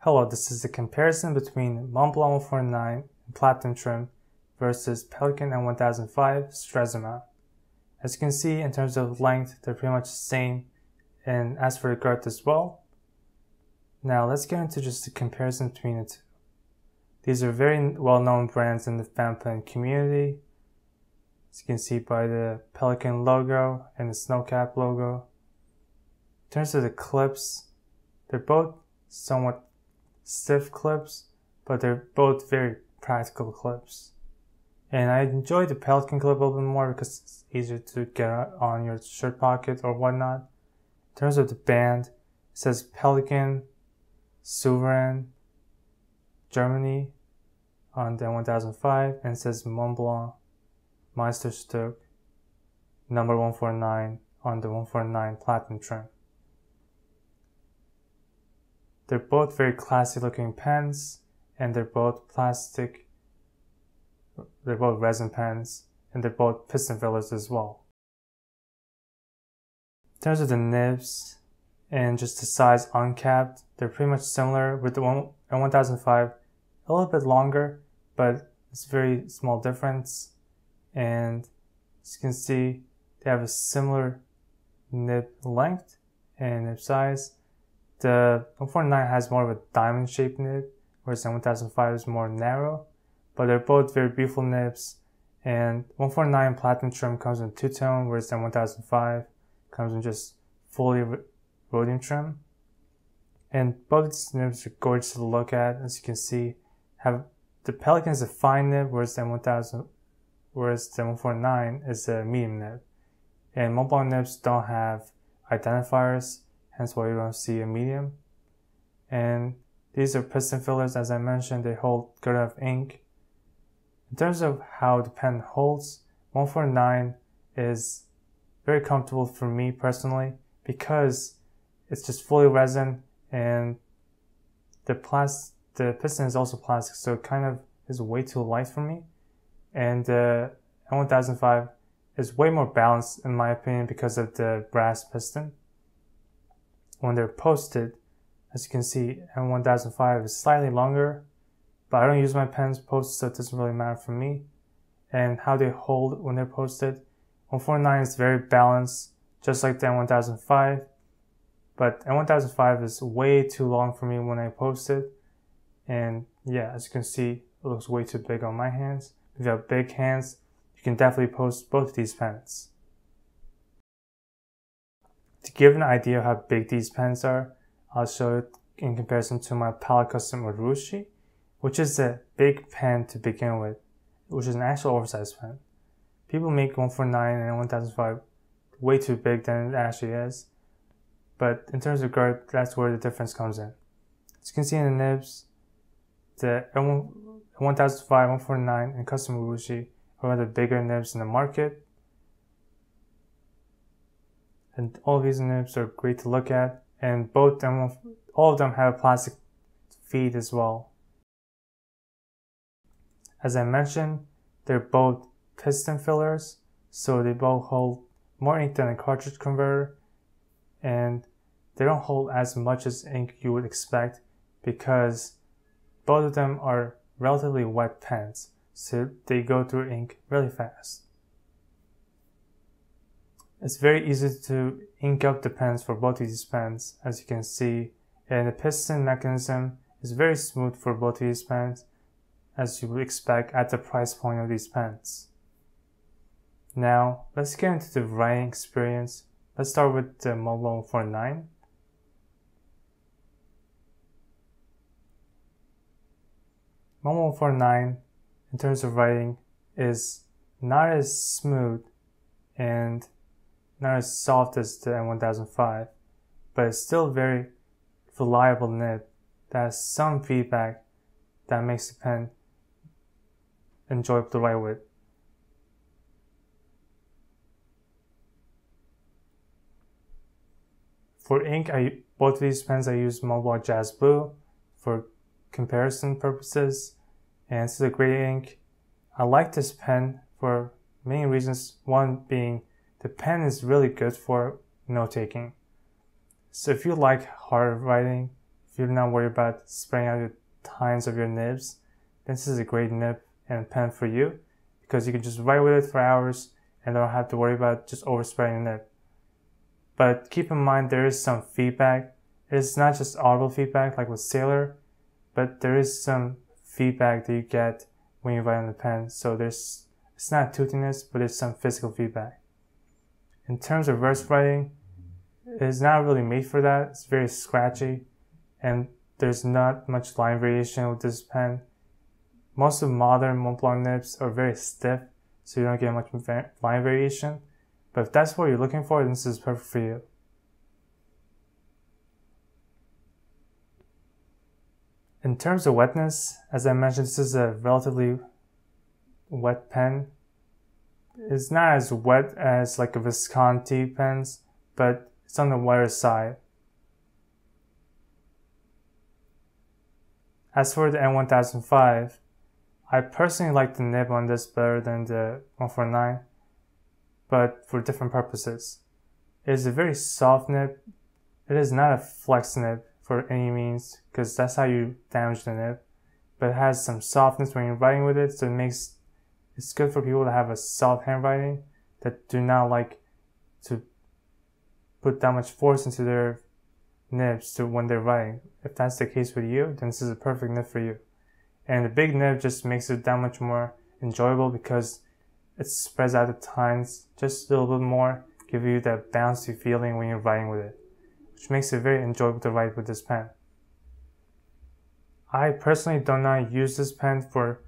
Hello, this is the comparison between Montblanc 1009 Platinum Trim versus Pelikan M1005 Stresseman. As you can see, in terms of length, they're pretty much the same, and as for the girth as well. Now let's get into just the comparison between the two. These are very well-known brands in the fan plane community. As you can see by the Pelikan logo and the Snowcap logo. In terms of the clips, they're both somewhat stiff clips, but they're both very practical clips. And I enjoy the Pelikan clip a little bit more because it's easier to get on your shirt pocket or whatnot. In terms of the band, it says Pelikan, Souveran, Germany on the 1005, and it says Montblanc Meisterstuck number 149 on the 149 Platinum Trim. They're both very classy looking pens, and they're both plastic, they're both resin pens, and they're both piston fillers as well. In terms of the nibs and just the size uncapped, they're pretty much similar with the 1005, a little bit longer, but it's a very small difference. And as you can see, they have a similar nib length and nib size. The 149 has more of a diamond shaped nib, whereas the 1005 is more narrow, but they're both very beautiful nibs. And 149 Platinum Trim comes in two-tone, whereas the 1005 comes in just fully rhodium trim. And both these nibs are gorgeous to look at. As you can see, the Pelikan is a fine nib, whereas the 149 is a medium nib. And Montblanc nibs don't have identifiers, hence why you don't see a medium. And these are piston fillers. As I mentioned, they hold good enough ink. In terms of how the pen holds, 149 is very comfortable for me personally because it's just fully resin, and the piston is also plastic, so it kind of is way too light for me. And the 1005 is way more balanced in my opinion because of the brass piston. When they're posted, as you can see, M1005 is slightly longer, but I don't use my pens posted, so it doesn't really matter for me. And how they hold when they're posted, 149 is very balanced, just like the M1005, but M1005 is way too long for me when I post it. And yeah, as you can see, it looks way too big on my hands. If you have big hands, you can definitely post both of these pens. To give an idea of how big these pens are, I'll show it in comparison to my Pelikan Urushi, which is a big pen to begin with, which is an actual oversized pen. People make 149 and 1005 way too big than it actually is, but in terms of girth, that's where the difference comes in. As you can see in the nibs, the 1005, 149, and Custom Urushi are one of the bigger nibs in the market. And all of these nibs are great to look at, and all of them have a plastic feed as well. As I mentioned, they're both piston fillers, so they both hold more ink than a cartridge converter, and they don't hold as much as ink you would expect because both of them are relatively wet pens, so they go through ink really fast. It's very easy to ink up the pens for both of these pens, as you can see, and the piston mechanism is very smooth for both of these pens, as you would expect at the price point of these pens. Now, let's get into the writing experience. Let's start with the Montblanc 149. Montblanc 149, in terms of writing, is not as smooth and not as soft as the M1005, but it's still a very reliable nib that has some feedback that makes the pen enjoyable to write with. For ink, both of these pens I use Montblanc Jazz Blue for comparison purposes, and it's a great ink. I like this pen for many reasons, one being the pen is really good for note taking. So if you like hard writing, if you're not worried about spraying out the tines of your nibs, then this is a great nib and pen for you, because you can just write with it for hours and don't have to worry about just overspraying the nib. But keep in mind there is some feedback. It's not just audible feedback like with Sailor, but there is some feedback that you get when you write on the pen. So it's not toothiness, but it's some physical feedback. In terms of verse writing, it's not really made for that. It's very scratchy, and there's not much line variation with this pen. Most of modern Montblanc nibs are very stiff, so you don't get much line variation. But if that's what you're looking for, then this is perfect for you. In terms of wetness, as I mentioned, this is a relatively wet pen. It's not as wet as like a Visconti pens, but it's on the wetter side. As for the M1005, I personally like the nib on this better than the 149, but for different purposes. It is a very soft nib. It is not a flex nib for any means, because that's how you damage the nib, but it has some softness when you're writing with it, so it's good for people that have a soft handwriting, that do not like to put that much force into their nibs when they're writing. If that's the case with you, then this is a perfect nib for you. And the big nib just makes it that much more enjoyable, because it spreads out the tines just a little bit more, give you that bouncy feeling when you're writing with it, which makes it very enjoyable to write with this pen. I personally do not use this pen for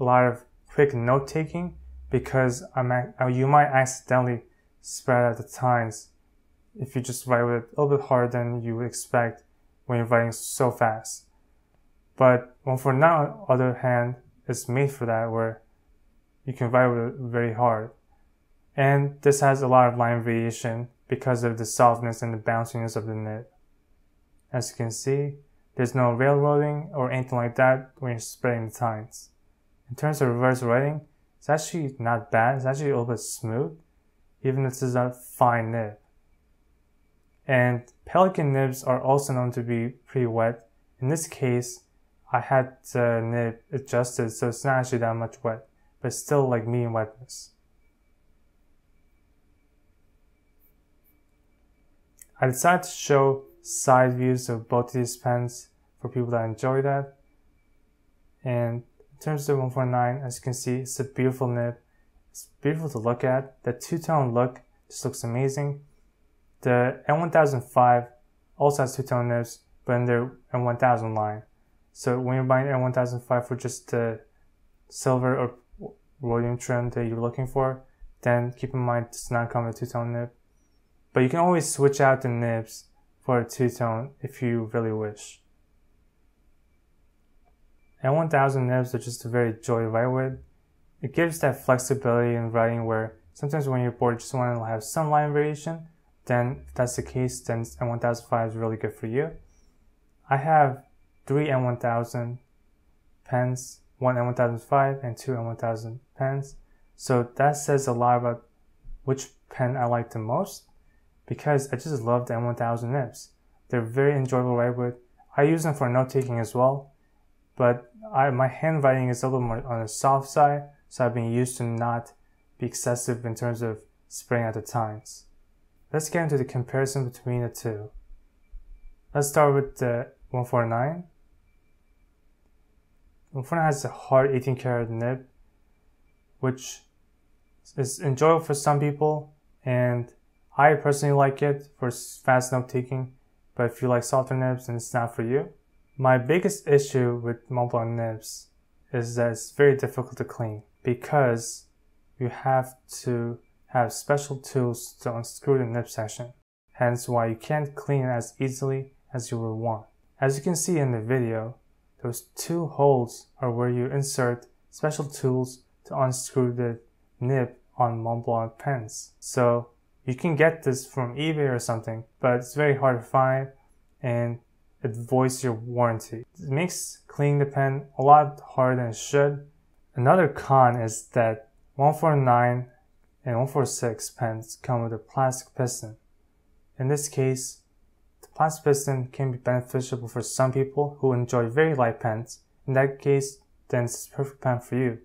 a lot of quick note taking, because you might accidentally spread out the tines if you just write with it a little bit harder than you would expect when you're writing so fast. But 149 on the other hand is made for that, where you can write with it very hard. And this has a lot of line variation because of the softness and the bounciness of the nib. As you can see, there's no railroading or anything like that when you're spreading the tines. In terms of reverse writing, it's actually not bad. It's actually a little bit smooth, even if this is a fine nib. And Pelikan nibs are also known to be pretty wet. In this case, I had the nib adjusted, so it's not actually that much wet, but it's still like medium wetness. I decided to show side views of both of these pens for people that enjoy that. And in terms of 149, as you can see, it's a beautiful nib. It's beautiful to look at. The two-tone look just looks amazing. The M1005 also has two-tone nibs, but in their M1000 line. So when you're buying M1005 for just the silver or rhodium trim that you're looking for, then keep in mind it does not come with a two-tone nib. But you can always switch out the nibs for a two-tone if you really wish. M1000 nibs are just a very joy to write with. It gives that flexibility in writing where sometimes when you're bored you just want to have some line variation. Then if that's the case, then M1005 is really good for you. I have 3 M1000 pens, 1 M1005 and 2 M1000 pens. So that says a lot about which pen I like the most, because I just love the M1000 nibs. They're very enjoyable to write with. I use them for note taking as well, but my handwriting is a little more on the soft side, so I've been used to not be excessive in terms of spraying out the tines. Let's get into the comparison between the two. Let's start with the 149. 149 has a hard 18 karat nib, which is enjoyable for some people, and I personally like it for fast note taking, but if you like softer nibs, then it's not for you. My biggest issue with Montblanc nibs is that it's very difficult to clean, because you have to have special tools to unscrew the nib section, hence why you can't clean it as easily as you would want. As you can see in the video, those two holes are where you insert special tools to unscrew the nib on Montblanc pens. So you can get this from eBay or something, but it's very hard to find and it voids your warranty. It makes cleaning the pen a lot harder than it should. Another con is that 149 and 146 pens come with a plastic piston. In this case, the plastic piston can be beneficial for some people who enjoy very light pens. In that case, then it's a perfect pen for you.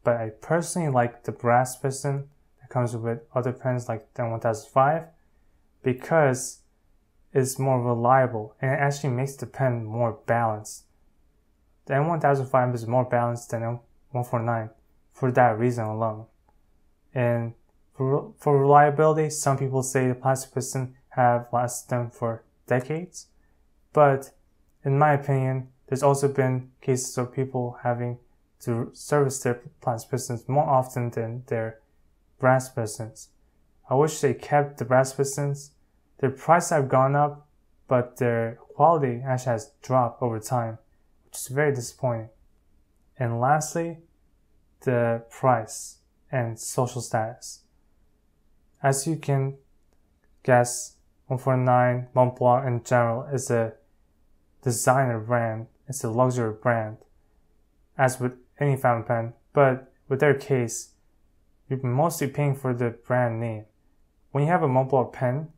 But I personally like the brass piston that comes with other pens like the M1005 because it's more reliable and it actually makes the pen more balanced. The M1005 is more balanced than M149 for that reason alone. And for reliability, some people say the plastic piston have lasted them for decades. But in my opinion, there's also been cases of people having to service their plastic pistons more often than their brass pistons. I wish they kept the brass pistons. Their prices have gone up, but their quality actually has dropped over time, which is very disappointing. And lastly, the price and social status. As you can guess, 149 Montblanc in general is a designer brand. It's a luxury brand, as with any fountain pen. But with their case, you're mostly paying for the brand name. When you have a Montblanc pen,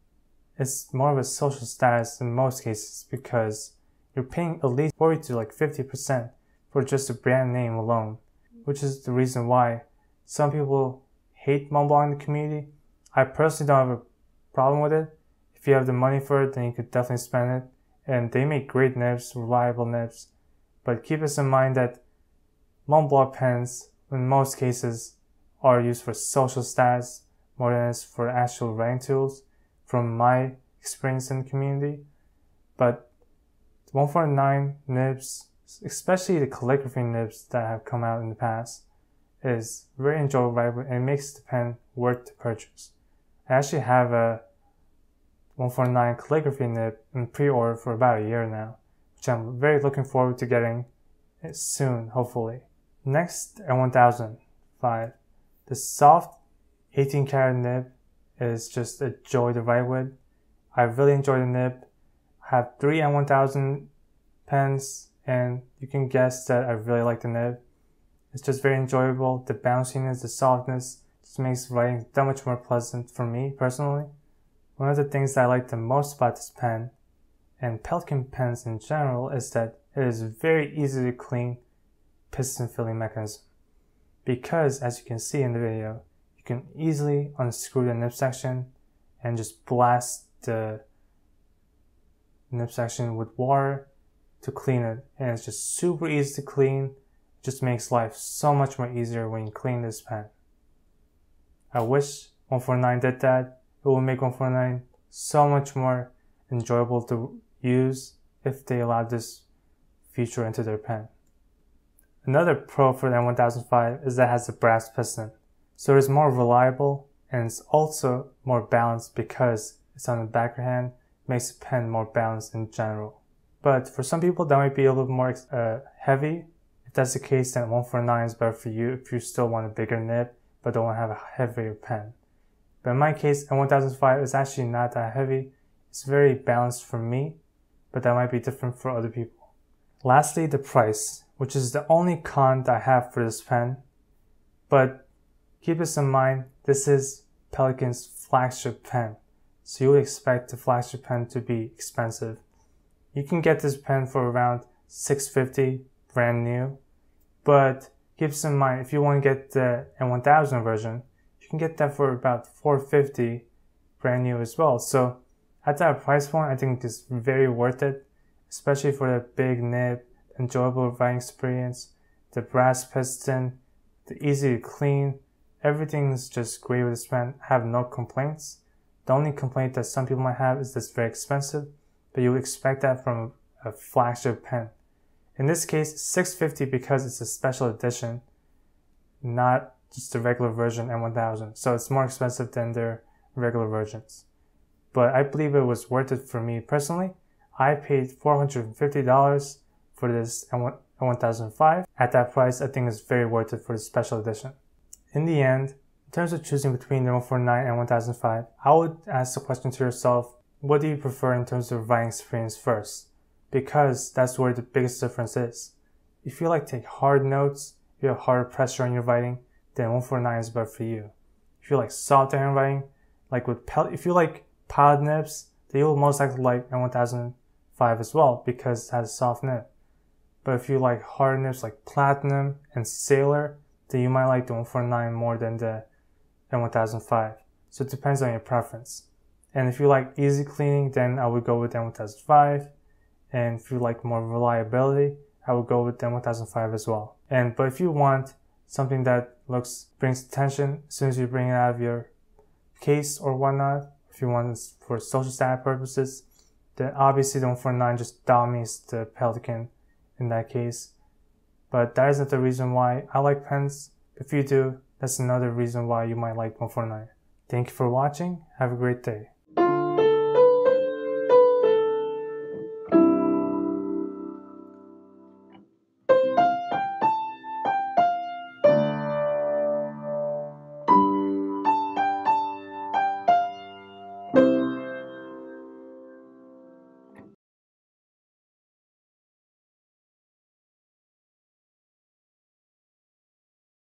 it's more of a social status in most cases because you're paying at least 40 to like 50% for just the brand name alone, which is the reason why some people hate Montblanc in the community. I personally don't have a problem with it. If you have the money for it, then you could definitely spend it. And they make great nibs, reliable nibs. But keep this in mind that Montblanc pens, in most cases, are used for social status more than it's for actual writing tools, from my experience in the community. But 149 nibs, especially the calligraphy nibs that have come out in the past, is very enjoyable and it makes the pen worth the purchase. I actually have a 149 calligraphy nib in pre-order for about a year now, which I'm very looking forward to getting it soon, hopefully. Next, M1005. The soft 18 karat nib is just a joy to write with. I really enjoy the nib. I have 3 M1000 pens and you can guess that I really like the nib. It's just very enjoyable. The bounciness, the softness just makes writing that much more pleasant for me personally. One of the things that I like the most about this pen and Pelikan pens in general is that it is very easy to clean piston filling mechanism. Because as you can see in the video, you can easily unscrew the nib section and just blast the nib section with water to clean it. And it's just super easy to clean. It just makes life so much more easier when you clean this pen. I wish 149 did that. It will make 149 so much more enjoyable to use if they allowed this feature into their pen. Another pro for the M1005 is that it has a brass piston. So it's more reliable and it's also more balanced because it's on the back of your hand. It makes the pen more balanced in general. But for some people that might be a little more heavy. If that's the case, then 149 is better for you if you still want a bigger nib but don't want to have a heavier pen. But in my case, M1005 is actually not that heavy. It's very balanced for me, but that might be different for other people. Lastly, the price, which is the only con that I have for this pen. But keep this in mind, this is Pelikan's flagship pen. So you would expect the flagship pen to be expensive. You can get this pen for around $650 brand new. But keep this in mind, if you want to get the M1000 version, you can get that for about $450 brand new as well. So at that price point, I think it's very worth it, especially for the big nib, enjoyable writing experience, the brass piston, the easy to clean. Everything's just great with this pen. I have no complaints. The only complaint that some people might have is that it's very expensive, but you would expect that from a flagship pen. In this case, $650 because it's a special edition, not just the regular version M1000. So it's more expensive than their regular versions. But I believe it was worth it for me personally. I paid $450 for this M1005. At that price, I think it's very worth it for the special edition. In the end, in terms of choosing between the 149 and 1005, I would ask the question to yourself, what do you prefer in terms of writing experience first? Because that's where the biggest difference is. If you like to take hard notes, you have harder pressure on your writing, then 149 is better for you. If you like softer handwriting, like with if you like pilot nibs, then you'll most likely like M1005 as well because it has a soft nib. But if you like hard nibs like Platinum and Sailor, then you might like the 149 more than the M1005. So it depends on your preference. And if you like easy cleaning, then I would go with M1005. And if you like more reliability, I would go with the M1005 as well. But if you want something that brings attention as soon as you bring it out of your case or whatnot, if you want this for social status purposes, then obviously the 149 just dominates the Pelikan in that case. But that isn't the reason why I like pens. If you do, that's another reason why you might like 149. Thank you for watching. Have a great day.